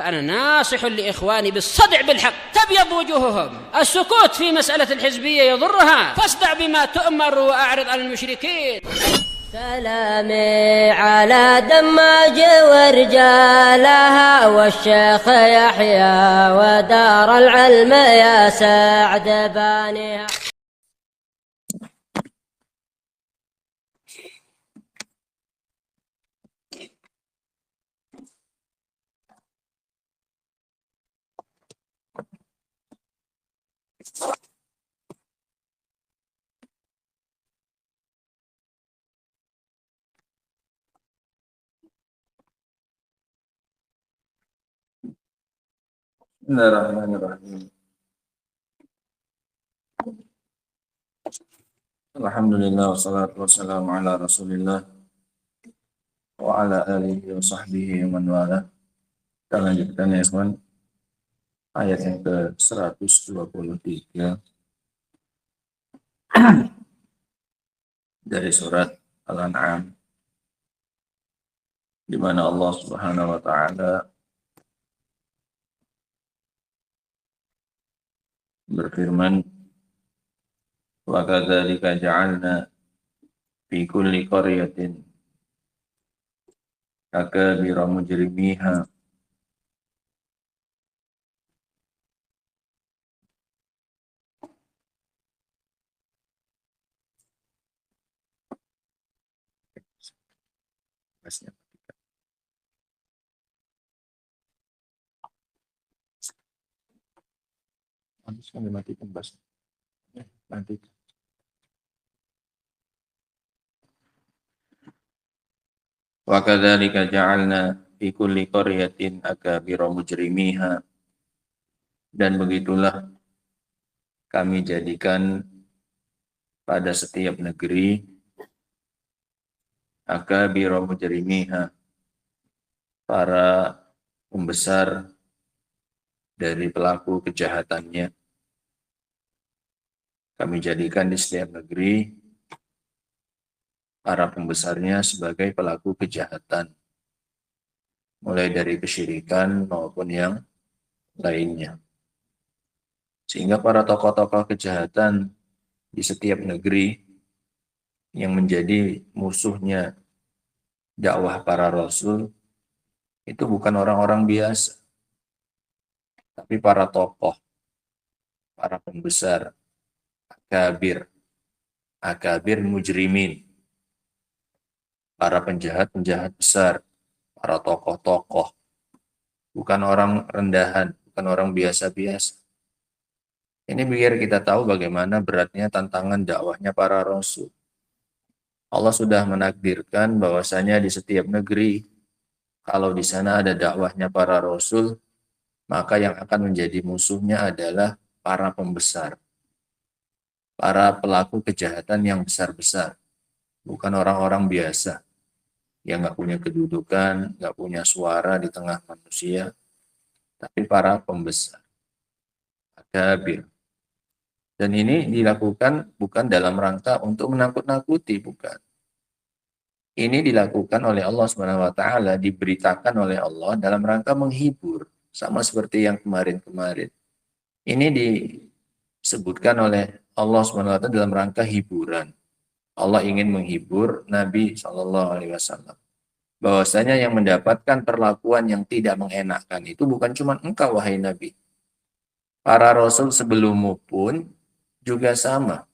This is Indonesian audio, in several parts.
فأنا ناصح لإخواني بالصدع بالحق تبيض وجوههم. السكوت في مسألة الحزبية يضرها، فاصدع بما تؤمر وأعرض عن المشركين. سلامي على دماج ورجالها والشيخ يحيى ودار العلم يا سعد بانيها. Bismillahirrahmanirrahim. Alhamdulillah wassalatu wassalamu ala Rasulillah wa ala alihi wa sahbihi wa man wala. Kita lanjutkan ya, ikhwan. Ayat yang ke-123 dari surat Al-An'am, di mana Allah Subhanahu wa taala berfirman, wa kadzalika ja'alna fi kulli qaryatin akabira mujrimiha nanti. Wa kadzalika ja'alna fi kulli qaryatin akabira mujrimiha, dan begitulah kami jadikan pada setiap negeri akabira mujrimiha, para pembesar dari pelaku kejahatannya. Kami jadikan di setiap negeri para pembesarnya sebagai pelaku kejahatan, mulai dari kesyirikan maupun yang lainnya. Sehingga para tokoh-tokoh kejahatan di setiap negeri yang menjadi musuhnya dakwah para rasul itu bukan orang-orang biasa, tapi para tokoh, para pembesar, akabir mujrimin, para penjahat-penjahat besar, para tokoh-tokoh, bukan orang rendahan, bukan orang biasa-biasa. Ini biar kita tahu bagaimana beratnya tantangan dakwahnya para rasul. Allah sudah menakdirkan bahwasanya di setiap negeri, kalau di sana ada dakwahnya para rasul, maka yang akan menjadi musuhnya adalah para pembesar, para pelaku kejahatan yang besar-besar, bukan orang-orang biasa yang nggak punya kedudukan, nggak punya suara di tengah manusia, tapi para pembesar, akabir. Dan ini dilakukan bukan dalam rangka untuk menakut-nakuti, bukan. Ini dilakukan oleh Allah Subhanahu wa taala, diberitakan oleh Allah dalam rangka menghibur, sama seperti yang kemarin-kemarin. Ini disebutkan oleh Allah Subhanahu wa taala dalam rangka hiburan. Allah ingin menghibur Nabi SAW. Bahwasanya yang mendapatkan perlakuan yang tidak mengenakan itu bukan cuma engkau, wahai Nabi. Para rasul sebelummu pun juga sama.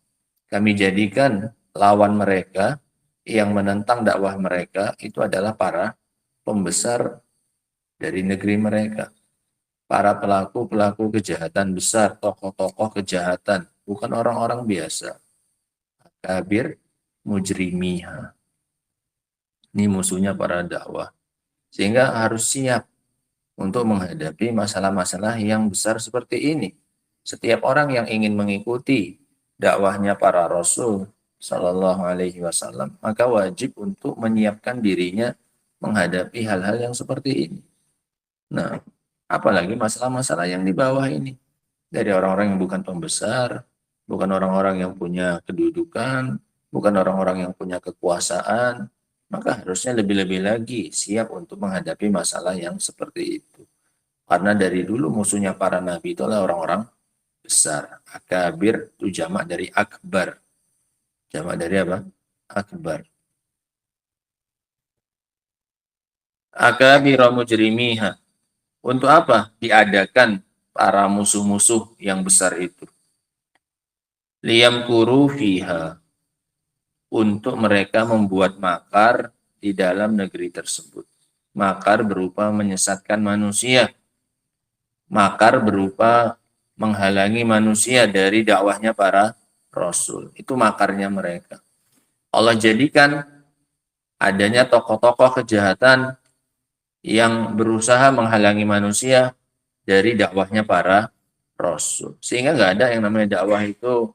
Kami jadikan lawan mereka yang menentang dakwah mereka itu adalah para pembesar dari negeri mereka. Para pelaku-pelaku kejahatan besar, tokoh-tokoh kejahatan, bukan orang-orang biasa. Kabir mujrimiha. Ini musuhnya para dakwah. Sehingga harus siap untuk menghadapi masalah-masalah yang besar seperti ini. Setiap orang yang ingin mengikuti dakwahnya para rasul sallallahu alaihi wasallam, maka wajib untuk menyiapkan dirinya menghadapi hal-hal yang seperti ini. Nah, apalagi masalah-masalah yang di bawah ini. Dari orang-orang yang bukan pembesar, bukan orang-orang yang punya kedudukan, bukan orang-orang yang punya kekuasaan, maka harusnya lebih-lebih lagi siap untuk menghadapi masalah yang seperti itu. Karena dari dulu musuhnya para nabi itu adalah orang-orang besar. Akabir itu jamak dari akbar. Jamak dari apa? Akbar. Akabir mujrimiha. Untuk apa diadakan para musuh-musuh yang besar itu? Liyamkuru fiha. Untuk mereka membuat makar di dalam negeri tersebut. Makar berupa menyesatkan manusia. Makar berupa menghalangi manusia dari dakwahnya para rasul. Itu makarnya mereka. Allah jadikan adanya tokoh-tokoh kejahatan yang berusaha menghalangi manusia dari dakwahnya para rasul. Sehingga nggak ada yang namanya dakwah itu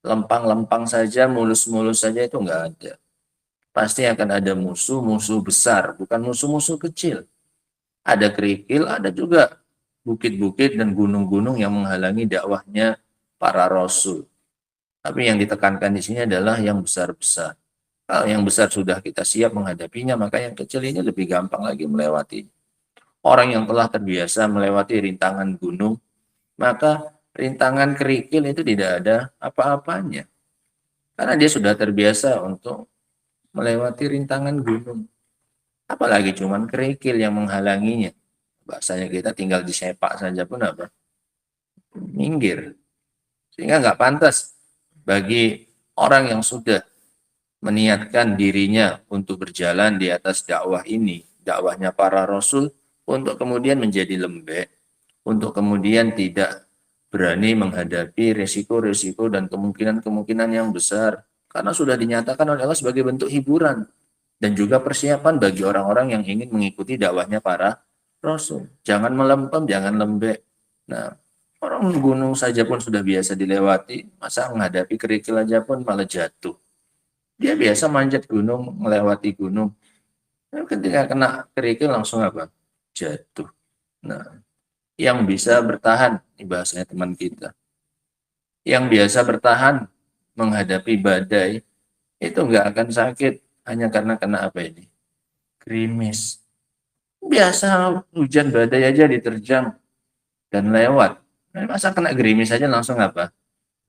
lempang-lempang saja, mulus-mulus saja, itu nggak ada. Pasti akan ada musuh-musuh besar, bukan musuh-musuh kecil. Ada kerikil, ada juga bukit-bukit dan gunung-gunung yang menghalangi dakwahnya para rasul. Tapi yang ditekankan di sini adalah yang besar-besar. Kalau yang besar sudah kita siap menghadapinya, maka yang kecil ini lebih gampang lagi melewati. Orang yang telah terbiasa melewati rintangan gunung, maka rintangan kerikil itu tidak ada apa-apanya. Karena dia sudah terbiasa untuk melewati rintangan gunung. Apalagi cuman kerikil yang menghalanginya. Bahasanya kita tinggal disepak saja pun apa? Minggir. Sehingga nggak pantas bagi orang yang sudah meniatkan dirinya untuk berjalan di atas dakwah ini, dakwahnya para rasul, untuk kemudian menjadi lembek, untuk kemudian tidak berani menghadapi resiko-resiko dan kemungkinan-kemungkinan yang besar, karena sudah dinyatakan oleh Allah sebagai bentuk hiburan dan juga persiapan bagi orang-orang yang ingin mengikuti dakwahnya para rasul. Jangan melempem, jangan lembek. Nah, orang gunung saja pun sudah biasa dilewati, masa menghadapi kerikil aja pun malah jatuh. Dia biasa manjat gunung, melewati gunung. Ketika kena kerikil langsung apa? Jatuh. Nah, yang bisa bertahan, ini bahasanya teman kita. Yang biasa bertahan menghadapi badai, itu nggak akan sakit hanya karena kena apa ini? Gerimis. Biasa hujan badai aja diterjang dan lewat. Nah, masa kena gerimis aja langsung apa?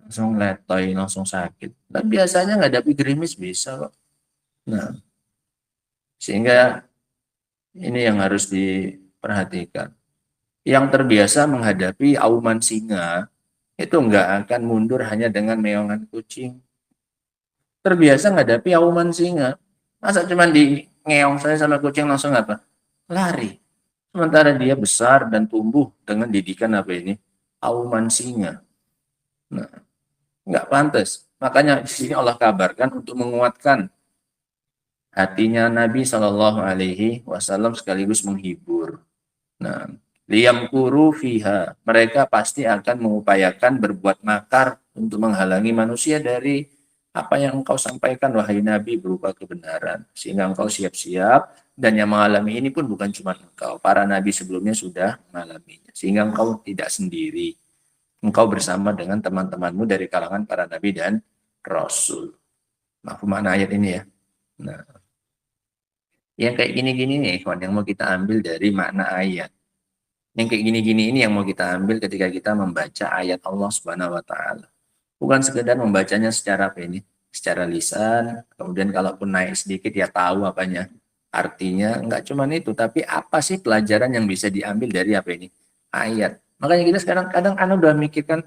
Langsung letoy, langsung sakit. Dan biasanya menghadapi gerimis bisa kok. Nah, sehingga ini yang harus diperhatikan. Yang terbiasa menghadapi auman singa, itu nggak akan mundur hanya dengan meongan kucing. Terbiasa menghadapi auman singa, masa cuma di ngeong saya sama kucing langsung apa? Lari. Sementara dia besar dan tumbuh dengan didikan apa ini? Auman singa. Nah, nggak pantas. Makanya di sini Allah kabarkan untuk menguatkan hatinya Nabi Shallallahu Alaihi Wasallam sekaligus menghibur. Nah, liyamkuru fiha, mereka pasti akan mengupayakan berbuat makar untuk menghalangi manusia dari apa yang engkau sampaikan wahai Nabi berupa kebenaran, sehingga engkau siap-siap. Dan yang mengalami ini pun bukan cuma engkau, para nabi sebelumnya sudah mengalaminya, sehingga engkau tidak sendiri, engkau bersama dengan teman-temanmu dari kalangan para nabi dan rasul. Maaf makna ayat ini ya. Nah, yang kayak gini-gini nih ikhwan, yang mau kita ambil dari makna ayat. Yang kayak gini-gini ini yang mau kita ambil ketika kita membaca ayat Allah Subhanahu wa taala. Bukan sekedar membacanya secara apa ini? Secara lisan, kemudian kalaupun naik sedikit ya tahu apanya. Artinya enggak cuma itu, tapi apa sih pelajaran yang bisa diambil dari apa ini? Ayat. Makanya kita sekarang kadang udah mikirkan,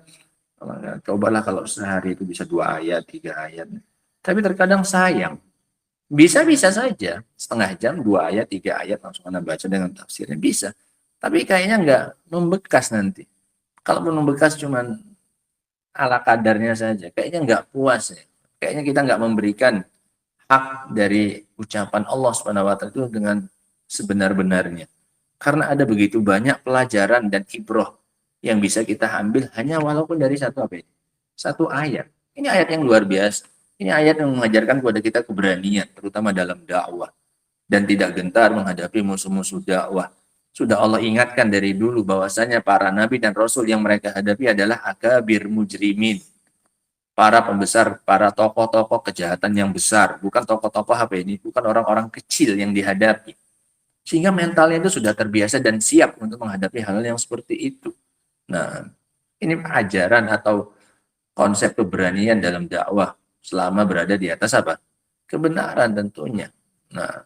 cobalah kalau sehari itu bisa 2 ayat, 3 ayat. Tapi terkadang sayang. Bisa-bisa saja, setengah jam, 2 ayat, 3 ayat langsung Anda baca dengan tafsirnya. Bisa. Tapi kayaknya enggak membekas nanti. Kalaupun membekas cuman ala kadarnya saja, kayaknya enggak puas ya. Kayaknya kita enggak memberikan hak dari ucapan Allah Subhanahu wa taala itu dengan sebenar-benarnya. Karena ada begitu banyak pelajaran dan ibroh yang bisa kita ambil hanya walaupun dari satu apa ini? Satu ayat. Ini ayat yang luar biasa. Ini ayat yang mengajarkan kepada kita keberanian, terutama dalam dakwah. Dan tidak gentar menghadapi musuh-musuh dakwah. Sudah Allah ingatkan dari dulu bahwasanya para nabi dan rasul yang mereka hadapi adalah akabir mujrimin. Para pembesar, para tokoh-tokoh kejahatan yang besar. Bukan tokoh-tokoh apa ini? Bukan orang-orang kecil yang dihadapi. Sehingga mentalnya itu sudah terbiasa dan siap untuk menghadapi hal yang seperti itu. Nah, ini ajaran atau konsep keberanian dalam dakwah selama berada di atas apa? Kebenaran tentunya. Nah,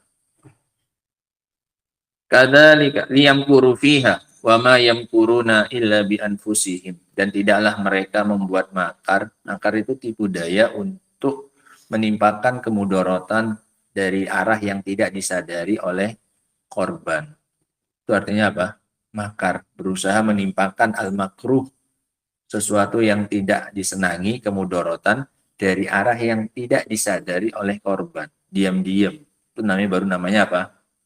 kadzalika liyamkuru fiha wa ma yamkuruna illa bi anfusihim, dan tidaklah mereka membuat makar. Makar itu tipu daya untuk menimpakan kemudorotan dari arah yang tidak disadari oleh korban. Itu artinya apa? Makar, berusaha menimpakan al-makruh, sesuatu yang tidak disenangi, kemudorotan dari arah yang tidak disadari oleh korban. Diam-diam. Itu namanya apa?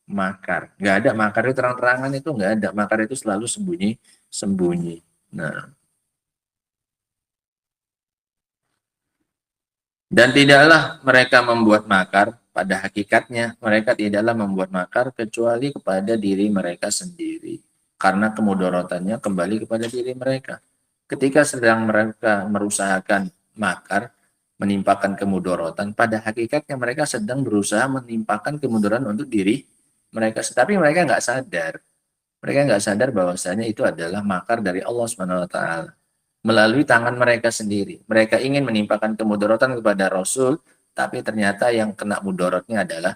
Makar. Nggak ada makar itu terang-terangan, itu nggak ada. Makar itu selalu sembunyi-sembunyi. Nah, dan tidaklah mereka membuat makar, pada hakikatnya mereka tidaklah membuat makar kecuali kepada diri mereka sendiri. Karena kemudorotannya kembali kepada diri mereka. Ketika sedang mereka merusahakan makar, menimpakan kemudorotan, pada hakikatnya mereka sedang berusaha menimpakan kemudaratan untuk diri mereka. Tapi mereka nggak sadar. Mereka nggak sadar bahwasanya itu adalah makar dari Allah Subhanahu wa taala melalui tangan mereka sendiri. Mereka ingin menimpakan kemudaratan kepada Rasul, tapi ternyata yang kena mudaratnya adalah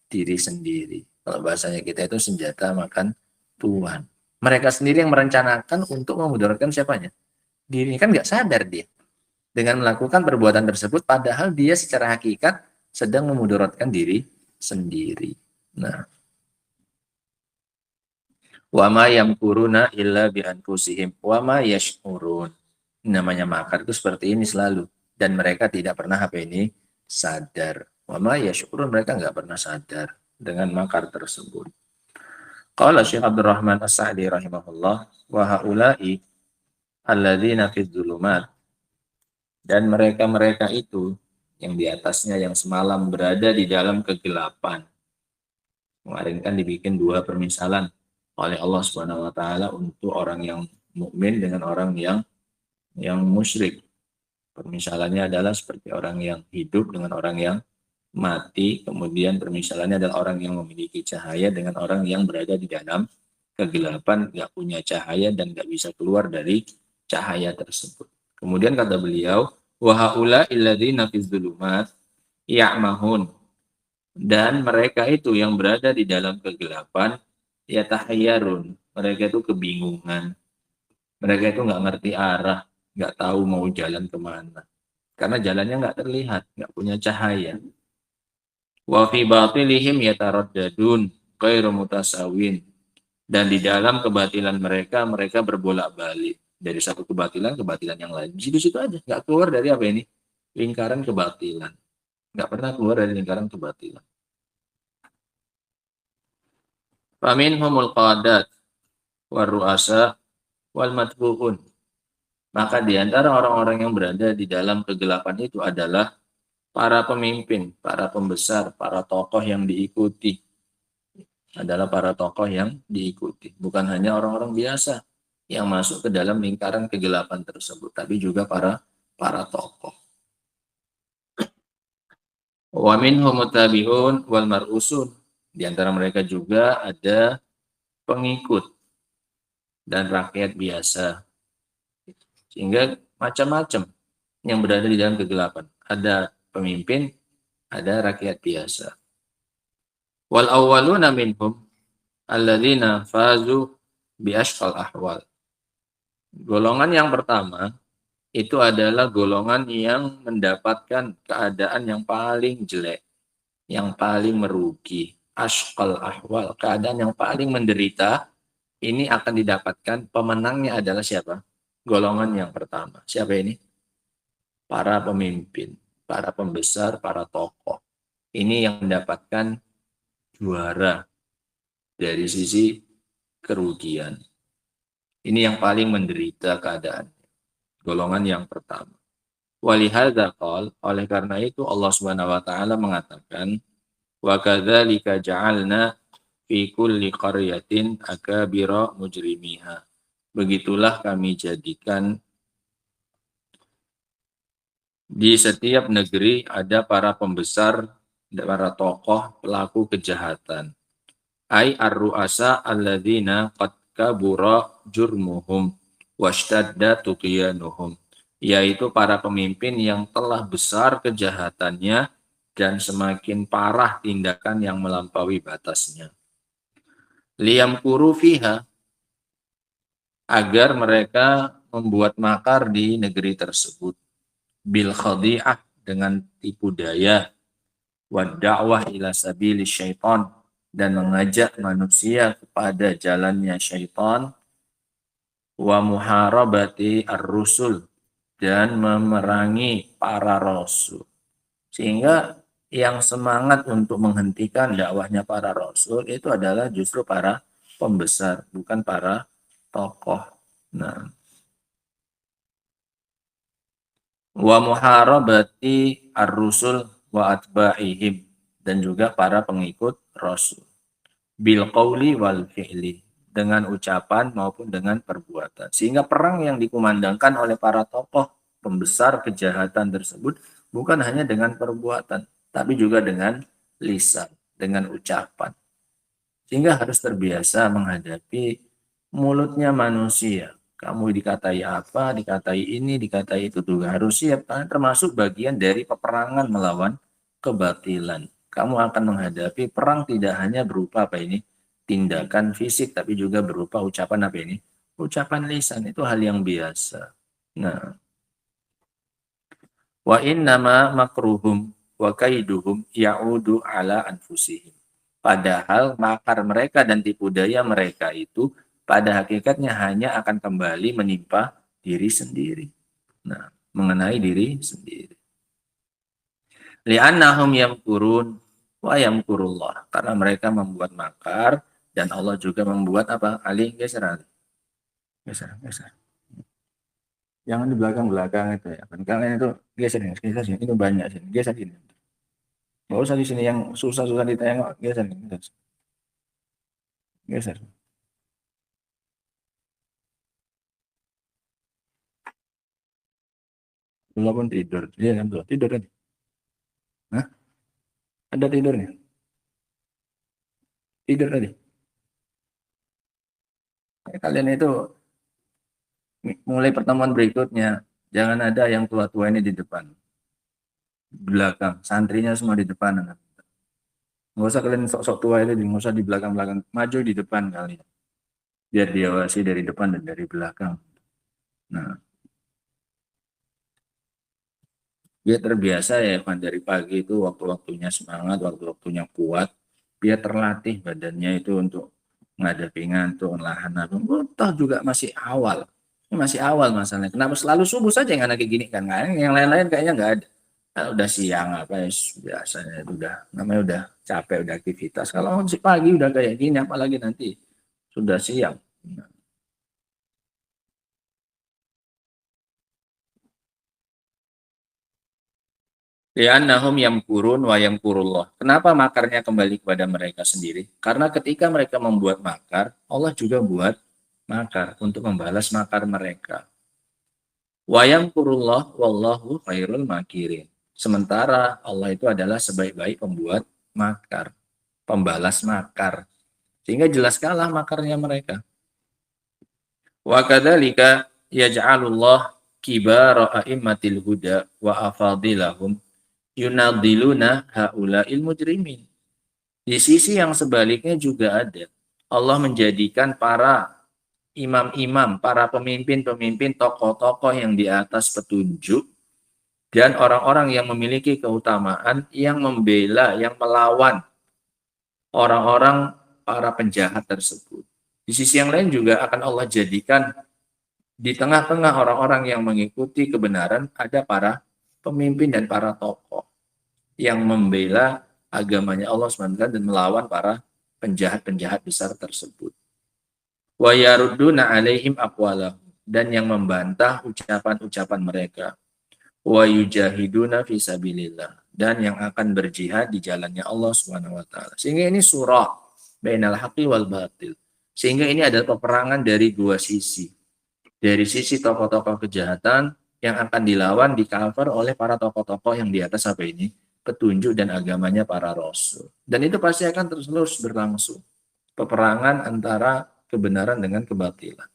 diri sendiri. Kalau bahasanya kita itu senjata makan tuan. Mereka sendiri yang merencanakan untuk memudaratkan siapanya? Diri, kan nggak sadar dia. Dengan melakukan perbuatan tersebut, padahal dia secara hakikat sedang memudaratkan diri sendiri. Nah, wa ma yamkuruna illa bi anfusihim wa ma yash'urun. Namanya makar itu seperti ini selalu, dan mereka tidak pernah apa ini sadar. Wa ma yash'urun, mereka nggak pernah sadar dengan makar tersebut. Qala Syekh Abdurrahman As-Sa'di rahimahullah, wa haula'i alladzina fi dzulumat, dan mereka-mereka itu yang di atasnya yang semalam berada di dalam kegelapan. Kemarin kan dibikin dua permisalan oleh Allah Subhanahu wa taala untuk orang yang mukmin dengan orang yang musyrik. Permisalannya adalah seperti orang yang hidup dengan orang yang mati. Kemudian permisalannya adalah orang yang memiliki cahaya dengan orang yang berada di dalam kegelapan, nggak punya cahaya dan nggak bisa keluar dari cahaya tersebut. Kemudian kata beliau, wa haula illadzina fi dzulumat ya'mahun, dan mereka itu yang berada di dalam kegelapan, ya tahayyarun, mereka itu kebingungan, mereka itu nggak ngerti arah, nggak tahu mau jalan kemana, karena jalannya nggak terlihat, nggak punya cahaya. Wa fi batilihim yataraddadun ghairu mutasawin, dan di dalam kebatilan mereka, mereka berbolak-balik dari satu kebatilan ke kebatilan yang lain. Di situ-situ aja, nggak keluar dari apa ini? Lingkaran kebatilan. Nggak pernah keluar dari lingkaran kebatilan. Faminhumul qadat war ru'asa wal matbu'un. Maka di antara orang-orang yang berada di dalam kegelapan itu adalah para pemimpin, para pembesar, para tokoh yang diikuti. Adalah para tokoh yang diikuti. Bukan hanya orang-orang biasa yang masuk ke dalam lingkaran kegelapan tersebut, tapi juga para tokoh. Wa minhum tabi'un wal mar'usun. Di antara mereka juga ada pengikut dan rakyat biasa. Sehingga macam-macam yang berada di dalam kegelapan. Ada pemimpin, ada rakyat biasa. Wal awwaluna minhum alladzina fazu bi ashqal ahwal. Golongan yang pertama itu adalah golongan yang mendapatkan keadaan yang paling jelek, yang paling merugi. Ashqal ahwal, keadaan yang paling menderita, ini akan didapatkan, pemenangnya adalah siapa? Golongan yang pertama. Siapa ini? Para pemimpin, para pembesar, para tokoh. Ini yang mendapatkan juara dari sisi kerugian. Ini yang paling menderita keadaan. Golongan yang pertama. Walihadza qala, oleh karena itu Allah Subhanahu wa taala mengatakan, wa kadzalika ja'alna fi kulli qaryatin akabira mujrimiha. Begitulah kami jadikan di setiap negeri ada para pembesar, para tokoh pelaku kejahatan. Ai ar-ru'asa alladzina qad kabura jurmuhum washtadda tuqyanuhum, yaitu para pemimpin yang telah besar kejahatannya dan semakin parah tindakan yang melampaui batasnya. Liyamkuru fiha, agar mereka membuat makar di negeri tersebut, bil khadi'ah, dengan tipu daya, wa da'wah ila sabili syaitan, dan mengajak manusia kepada jalannya syaitan, wa muharabati ar-rusul, dan memerangi para rasul. Sehingga yang semangat untuk menghentikan dakwahnya para rasul itu adalah justru para pembesar, bukan para tokoh. Nah, wa muharabati ar-rusul wa atba'ihim, dan juga para pengikut rasul, bil qauli wal fi'li, dengan ucapan maupun dengan perbuatan. Sehingga perang yang dikumandangkan oleh para tokoh pembesar kejahatan tersebut bukan hanya dengan perbuatan, tapi juga dengan lisan, dengan ucapan. Sehingga harus terbiasa menghadapi mulutnya manusia. Kamu dikatai apa, dikatai ini, dikatai itu, juga harus siap. Karena termasuk bagian dari peperangan melawan kebatilan. Kamu akan menghadapi perang tidak hanya berupa apa ini, tindakan fisik, tapi juga berupa ucapan apa ini, ucapan lisan. Itu hal yang biasa. Nah, wa innama makruhum wa kaiduhum ya'udu ala anfusihim. Padahal makar mereka dan tipu daya mereka itu pada hakikatnya hanya akan kembali menimpa diri sendiri. Nah, mengenai diri sendiri. Li'annahum yamkurun wa yamkurullah. Karena mereka membuat makar dan Allah juga membuat apa? Ali, geser Ali. Geser. Jangan di belakang-belakang itu ya. Kalian itu geser sini. Itu banyak sini. Geser sini. Nggak usah di sini yang susah-susah ditengok. Geser. Geser. Belum pun tidur. Dia kan tuh. Tidur kan? Hah? Ada tidurnya? Tidur tadi. Kalian itu mulai pertemuan berikutnya, jangan ada yang tua-tua ini di depan. Belakang. Santrinya semua di depan. Nggak usah kalian sok-sok tua itu, nggak usah di belakang-belakang. Maju di depan kalian. Biar diawasi dari depan dan dari belakang. Nah, biar terbiasa ya kan, dari pagi itu waktu-waktunya semangat, waktu-waktunya kuat, biar terlatih badannya itu untuk menghadapi ngantuk, lahan. Toh juga masih awal. Ini masih awal masalahnya. Kenapa selalu subuh saja yang anak kayak gini kan? Yang lain-lain kayaknya nggak ada. Nah, udah siang apa ya, biasanya itu udah namanya udah capek, udah aktivitas. Kalau masih pagi udah kayak gini, apalagi nanti sudah siang. Li'annahum yamkurun wa yamkurullah. Kenapa makarnya kembali kepada mereka sendiri? Karena ketika mereka membuat makar, Allah juga buat makar untuk membalas makar mereka. Wa yamkurullah wallahu khairul makirin. Sementara Allah itu adalah sebaik-baik pembuat makar, pembalas makar. Sehingga jelas kalah makarnya mereka. Wa kadzalika yaj'alullah kibara a'immatil huda wa afadilahum yunadiluna haula'il mujrimin. Di sisi yang sebaliknya juga ada. Allah menjadikan para imam-imam, para pemimpin-pemimpin, tokoh-tokoh yang di atas petunjuk, dan orang-orang yang memiliki keutamaan, yang membela, yang melawan orang-orang para penjahat tersebut. Di sisi yang lain juga akan Allah jadikan di tengah-tengah orang-orang yang mengikuti kebenaran ada para pemimpin dan para tokoh yang membela agamanya Allah SWT dan melawan para penjahat-penjahat besar tersebut. Wa yarudduna alaihim aqwalahum, dan yang membantah ucapan-ucapan mereka. Wa yujahiduna fi sabilillah, dan yang akan berjihad di jalannya Allah SWT. Sehingga ini surah bainal haqqi wal batil. Sehingga ini adalah peperangan dari dua sisi. Dari sisi tokoh-tokoh kejahatan yang akan dilawan, di cover oleh para tokoh-tokoh yang di atas apa ini? Petunjuk dan agamanya para rasul. Dan itu pasti akan terus berlangsung. peperangan antara kebenaran dengan kebatilan.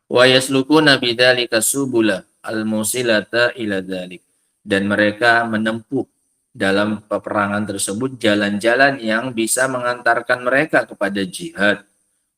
Wa yaslukuna bidzalika subula al-musilata ila dzalik. Dan mereka menempuh dalam peperangan tersebut jalan-jalan yang bisa mengantarkan mereka kepada jihad.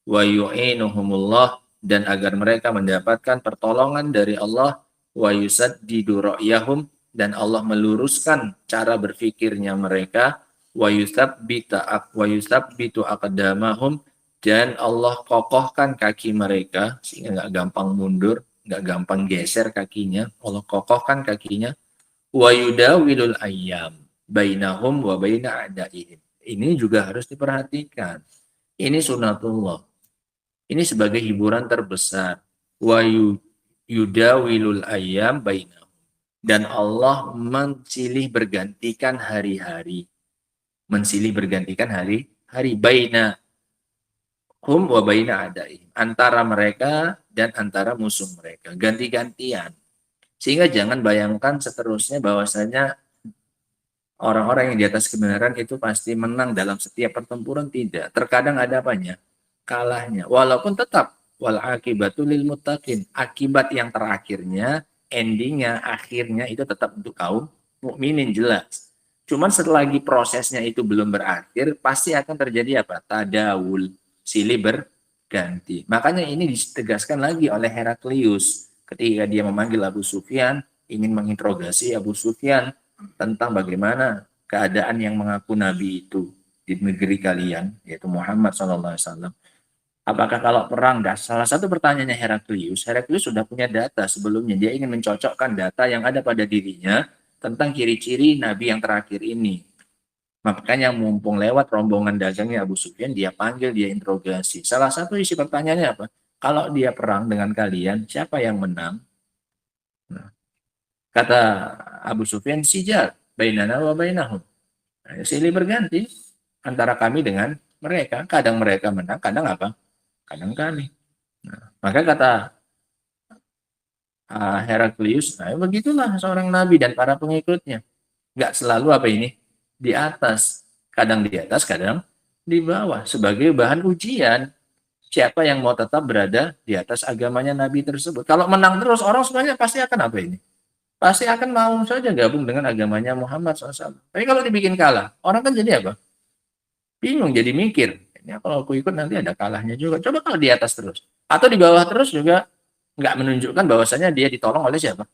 Wa yu'inuhumullah, dan agar mereka mendapatkan pertolongan dari Allah. Wa yusaddidu ra'yahum, dan Allah meluruskan cara berfikirnya mereka. Wa yusabbitu aqdamahum, dan Allah kokohkan kaki mereka sehingga nggak gampang mundur, nggak gampang geser kakinya. Allah kokohkan kakinya. Wa yudawilul ayyam bainahum wa baina a'daihim. Ini juga harus diperhatikan. Ini sunatullah. Ini sebagai hiburan terbesar. Wa yudawilul ayyam bainahum. Dan Allah mensilih bergantikan hari-hari. Mensilih bergantikan hari-hari baina hum wa baina adaihim, antara mereka dan antara musuh mereka, ganti-gantian. Sehingga jangan bayangkan seterusnya bahwasanya orang-orang yang di atas kebenaran itu pasti menang dalam setiap pertempuran. Tidak. Terkadang ada apanya? Kalahnya. Walaupun tetap wal akibatu lil muttaqin. Akibat yang terakhirnya, endingnya, akhirnya itu tetap untuk kaum mukminin, jelas. Cuman selagi prosesnya itu belum berakhir, pasti akan terjadi apa? Tadawul, silih berganti. Makanya ini ditegaskan lagi oleh Heraklius ketika dia memanggil Abu Sufyan, ingin menginterogasi Abu Sufyan tentang bagaimana keadaan yang mengaku nabi itu di negeri kalian, yaitu Muhammad SAW. Apakah kalau perang, salah satu pertanyaannya Heraklius sudah punya data sebelumnya, dia ingin mencocokkan data yang ada pada dirinya tentang ciri-ciri nabi yang terakhir ini. Makanya mumpung lewat rombongan dagangnya Abu Sufyan, dia panggil, dia interogasi. Salah satu isi pertanyaannya apa? Kalau dia perang dengan kalian, siapa yang menang? Nah, kata Abu Sufyan, sijal, bainana wa bainahum. Nah, silih berganti antara kami dengan mereka. Kadang mereka menang, kadang apa? Kadang kami. Nah, maka kata Heraklius, nah begitulah seorang nabi dan para pengikutnya. Nggak selalu apa ini? Di atas, kadang di atas, kadang di bawah, sebagai bahan ujian. Siapa yang mau tetap berada di atas agamanya Nabi tersebut? Kalau menang terus, orang semuanya pasti akan apa ini? Pasti akan mau saja gabung dengan agamanya Muhammad SAW. Tapi kalau dibikin kalah, orang kan jadi apa? Bingung, jadi mikir. Ini kalau aku ikut nanti ada kalahnya juga. Coba kalau di atas terus. Atau di bawah terus juga nggak menunjukkan bahwasanya dia ditolong oleh siapa?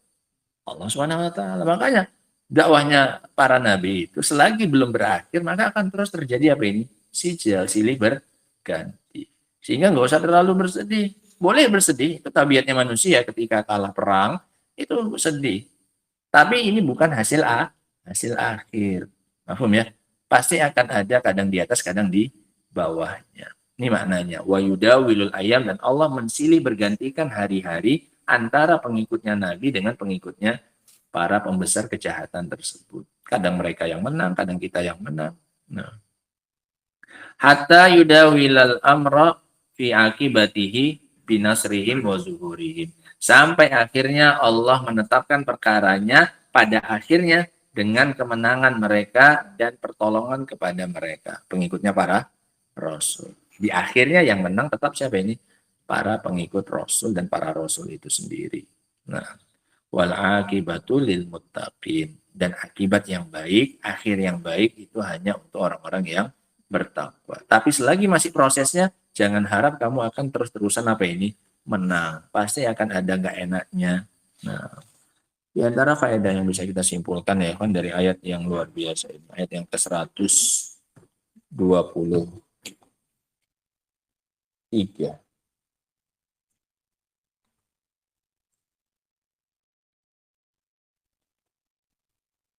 Allah SWT. Makanya dakwahnya para nabi itu selagi belum berakhir, maka akan terus terjadi apa ini? Sijal, silih berganti. Sehingga nggak usah terlalu bersedih. Boleh bersedih, itu tabiatnya manusia ketika kalah perang, itu sedih. Tapi ini bukan hasil akhir. Paham ya? Pasti akan ada kadang di atas, kadang di bawahnya. Ini maknanya. Wa yudawilul ayam, dan Allah mensilih bergantikan hari-hari antara pengikutnya Nabi dengan pengikutnya para pembesar kejahatan tersebut. Kadang mereka yang menang, kadang kita yang menang. Nah. Hatta yudawilal amra fi akibatihi binasrihim wa zuhurihim. Sampai akhirnya Allah menetapkan perkaranya pada akhirnya dengan kemenangan mereka dan pertolongan kepada mereka. Pengikutnya para Rasul. Di akhirnya yang menang tetap siapa ini? Para pengikut Rasul dan para Rasul itu sendiri. Nah, wal akibatu lil muttaqin, dan akibat yang baik, akhir yang baik itu hanya untuk orang-orang yang bertakwa. Tapi selagi masih prosesnya, jangan harap kamu akan terus-terusan apa ini menang. Pasti akan ada nggak enaknya. Nah, di antara faedah yang bisa kita simpulkan ya kan dari ayat yang luar biasa ini, ayat yang ke-123.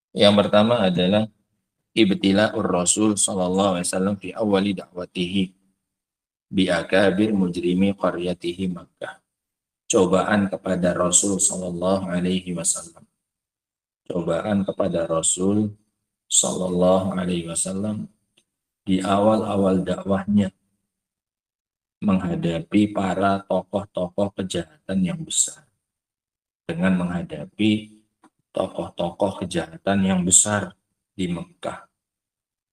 Yang pertama adalah ibtila'ur Rasul sallallahu alaihi wasallam fi awali da'watihi bi akabir mujrimi qaryatihi Makkah. Cobaan kepada Rasul sallallahu alaihi wasallam. Cobaan kepada Rasul sallallahu alaihi wasallam di awal-awal dakwahnya menghadapi para tokoh-tokoh kejahatan yang besar. Dengan menghadapi tokoh-tokoh kejahatan yang besar di Mekah.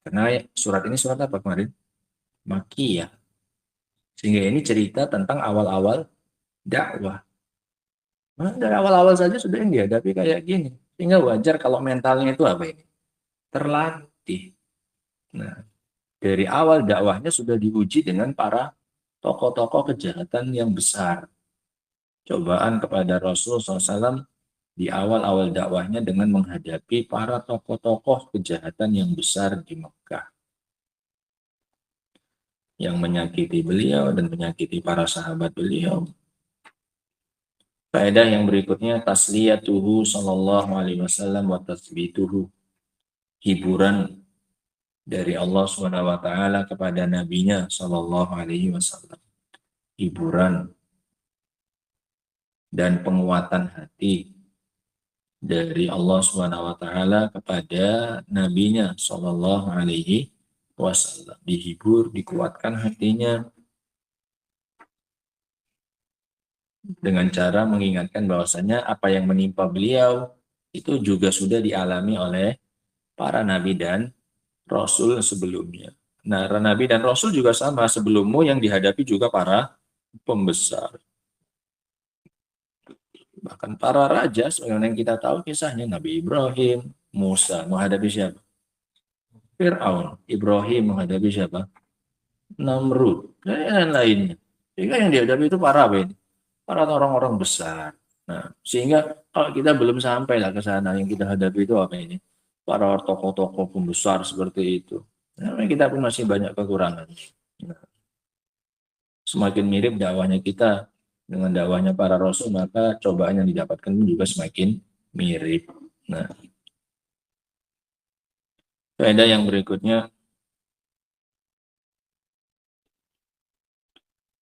Karena surat ini surat apa kemarin? Makkiyah. Sehingga ini cerita tentang awal-awal dakwah. Nah, dari awal-awal saja sudah yang dihadapi kayak gini. Sehingga wajar kalau mentalnya itu apa ini? Terlatih. Nah, dari awal dakwahnya sudah diuji dengan para tokoh-tokoh kejahatan yang besar. Cobaan kepada Rasul SAW di awal-awal dakwahnya dengan menghadapi para tokoh-tokoh kejahatan yang besar di Mekah. Yang menyakiti beliau dan menyakiti para sahabat beliau. Faedah yang berikutnya, tasliyatuhu sallallahu alaihi wasallam wa tasbituhu. Hiburan dari Allah SWT kepada nabinya sallallahu alaihi wasallam. Hiburan dan penguatan hati dari Allah SWT kepada nabinya sallallahu alaihi wasallam. Dihibur, dikuatkan hatinya dengan cara mengingatkan bahwasanya apa yang menimpa beliau itu juga sudah dialami oleh para nabi dan rasul sebelumnya. Nah, nabi dan rasul juga sama, sebelummu yang dihadapi juga para pembesar. Bahkan para raja, sebagaimana yang kita tahu kisahnya, Nabi Ibrahim, Musa menghadapi siapa? Fir'aun. Ibrahim menghadapi siapa? Namrud, dan lainnya. Sehingga yang dihadapi itu para apa ini? Para orang-orang besar. Nah, sehingga kalau kita belum sampai lah ke sana, yang kita hadapi itu apa ini? Para tokoh-tokoh pembesar seperti itu. Nah, kita pun masih banyak kekurangan. Nah, semakin mirip dakwahnya kita dengan dakwahnya para rasul, maka cobaan yang didapatkan pun juga semakin mirip. Nah, faedah yang berikutnya,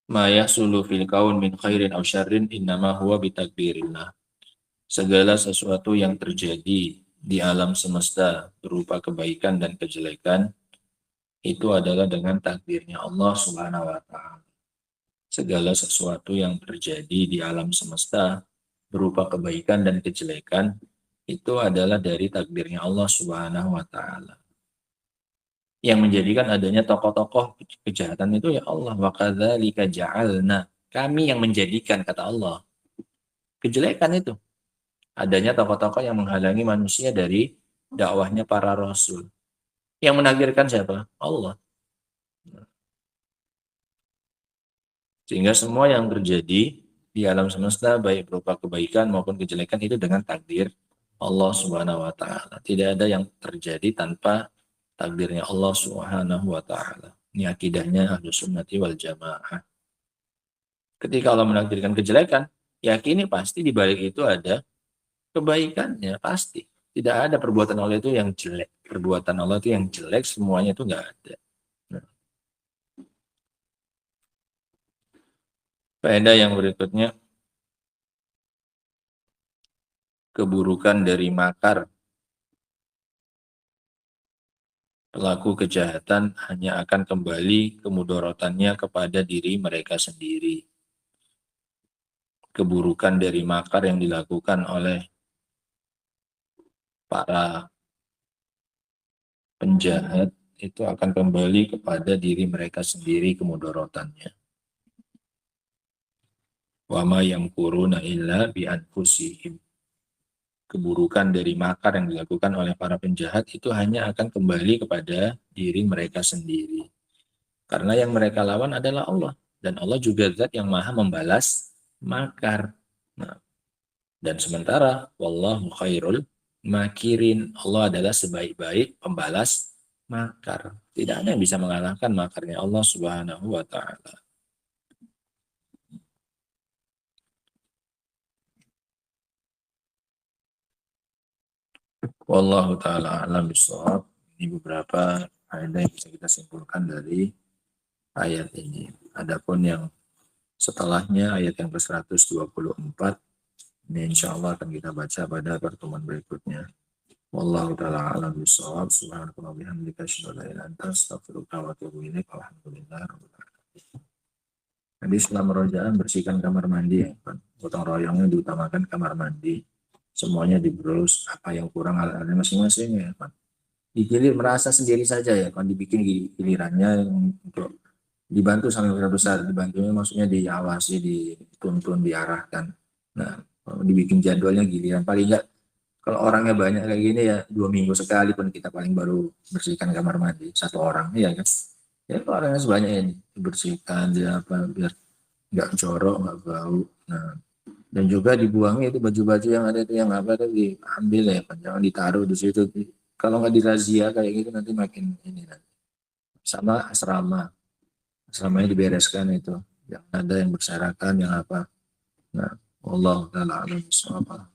ma yahsulu fil kaun min khairin aw syarrin innama huwa bitakdirillah. Segala sesuatu yang terjadi di alam semesta berupa kebaikan dan kejelekan itu adalah dengan takdirnya Allah Subhanahu wa taala. Segala sesuatu yang terjadi di alam semesta berupa kebaikan dan kejelekan itu adalah dari takdirnya Allah Subhanahu wa taala. Yang menjadikan adanya tokoh-tokoh kejahatan itu ya Allah. Wa kadzalika ja'alna. Kami yang menjadikan, kata Allah. Kejelekan itu. Adanya tokoh-tokoh yang menghalangi manusia dari dakwahnya para rasul. Yang menakdirkan siapa? Allah. Sehingga semua yang terjadi di alam semesta, baik berupa kebaikan maupun kejelekan, itu dengan takdir Allah Subhanahu wa taala. Tidak ada yang terjadi tanpa takdirnya Allah Subhanahu wa taala. Ini akidahnya Ahlus Sunnati wal Jamaah. Ketika Allah menakdirkan kejelekan, yakini pasti di balik itu ada kebaikannya, pasti. Tidak ada perbuatan Allah itu yang jelek. Perbuatan Allah itu yang jelek, semuanya itu enggak ada. Nah. Faedah yang berikutnya, keburukan dari makar pelaku kejahatan hanya akan kembali kemudorotannya kepada diri mereka sendiri. Keburukan dari makar yang dilakukan oleh para penjahat itu akan kembali kepada diri mereka sendiri kemudorotannya. Wa ma yamkuruna illa bi anfusihim. Keburukan dari makar yang dilakukan oleh para penjahat itu hanya akan kembali kepada diri mereka sendiri. Karena yang mereka lawan adalah Allah. Dan Allah juga zat yang maha membalas makar. Nah, dan sementara, wallahu khairul makirin. Allah adalah sebaik-baik pembalas makar. Tidak ada yang bisa mengalahkan makarnya Allah Subhanahu wa ta'ala. Wallahu ta'ala a'lam bishawab. Ini beberapa faedah yang bisa kita simpulkan dari ayat ini. Adapun yang setelahnya, ayat yang ke-124, ini insya Allah akan kita baca pada pertemuan berikutnya. Wallahu ta'ala a'lam bishawab. Subhanallahi wa bihamdihi asyhadu an la ilaha illa anta astaghfiruka wa atubu ilaik. Alhamdulillahirabbil alamin. Jadi setelah merojaan, bersihkan kamar mandi ya, Pak. Gotong royongnya diutamakan kamar mandi. Semuanya diberus, apa yang kurang alatnya masing-masing ya, Pak. Digilir merasa sendiri saja ya, kan dibikin gilirannya untuk dibantu sama imam besar. Dibantunya maksudnya diawasi, dituntun, diarahkan. Nah, kalau dibikin jadwalnya giliran, paling enggak kalau orangnya banyak kayak gini ya 2 minggu sekali pun kita paling baru bersihkan kamar mandi satu orang, ya kan? Ya kalau orangnya sebanyak ini dibersihkan, dia apa biar nggak jorok, nggak bau. Nah, dan juga dibuangnya itu baju-baju yang ada itu yang apa tadi diambil ya, kan? Jangan ditaruh di situ. Kalau nggak dirazia kayak gitu nanti makin ini nanti. Sama asramanya dibereskan itu, yang ada yang berserakan, yang apa. Nah, Allah taala alam bisawab.